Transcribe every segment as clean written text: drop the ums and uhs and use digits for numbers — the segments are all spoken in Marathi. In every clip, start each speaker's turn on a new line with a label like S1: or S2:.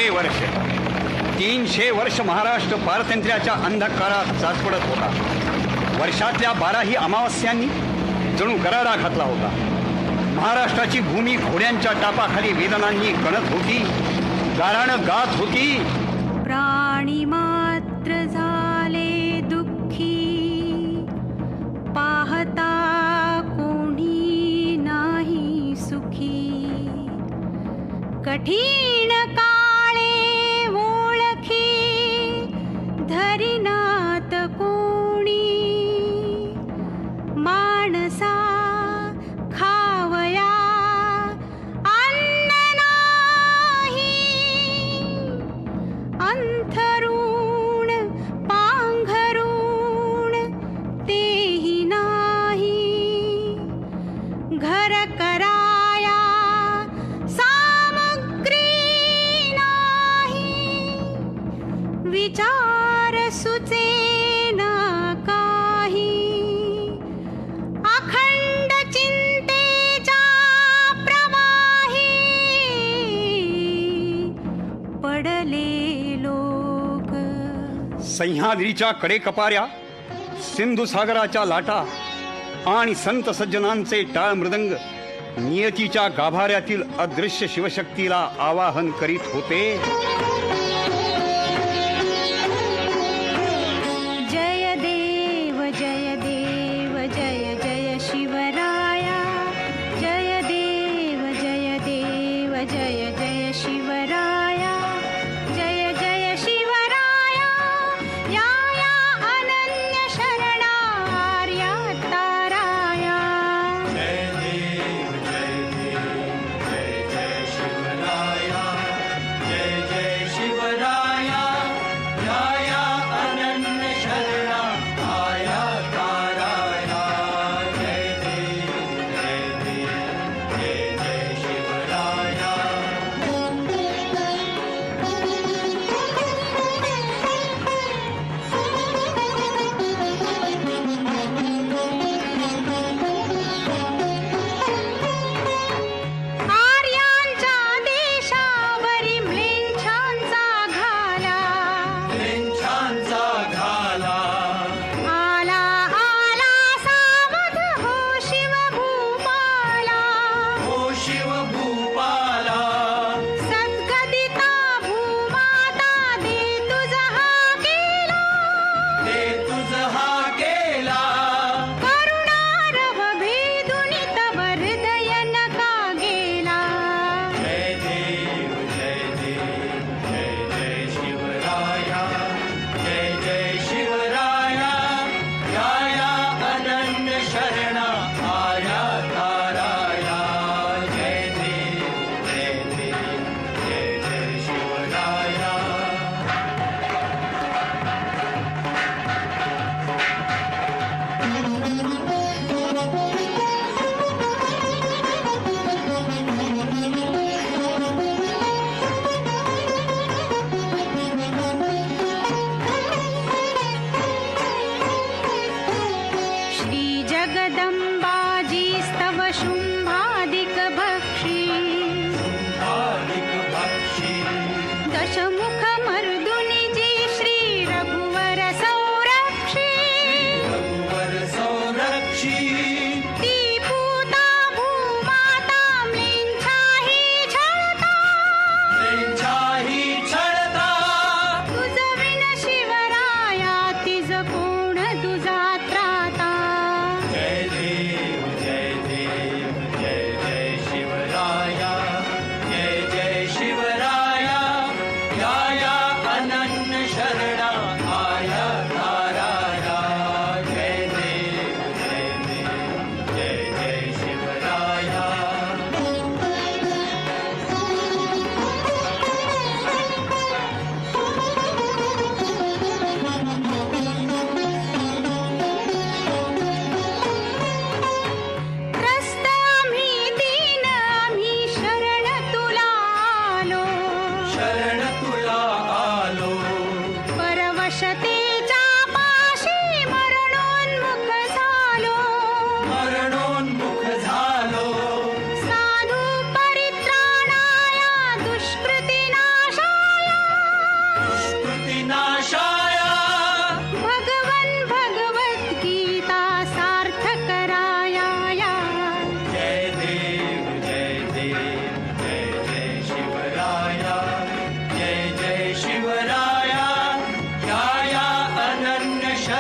S1: वर्ष 300 वर्ष महाराष्ट्र पारतंत्र्याच्या अंधकारात चाचपडत होता. वर्षातल्या 12ही अमावस्यांनी जणू गराडा घातला होता. महाराष्ट्राची भूमी घोड्यांच्या टापाखाली वेदनांनी कणत होती, गाराणं गात होती.
S2: प्राणी मात्र झाले दुःखी, पाहता कोणी नाही सुखी. कठीण काळे ओळखी धरिनात कोणी. माणसा खावया अन्न नाही, अंथरूण पांघरूण तेही नाही. घर कराया सामग्री नाही, विचार सुचेना काही. अखंड चिंतेच्या प्रवाही पडले लोक.
S1: सह्याद्रीच्या कडेकपाऱ्या, सिंधू सागराच्या लाटा आणि संत सज्जनांचे टाळ मृदंग नियतीच्या गाभाऱ्यातील अदृश्य शिवशक्तीला आवाहन करीत होते.
S2: जय देव जय देव जय जय शिवराया. जय देव जय देव जय जय शिवराया. जय जय शिवराया. या या अनन्य शरणार्या ताराया.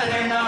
S3: शरण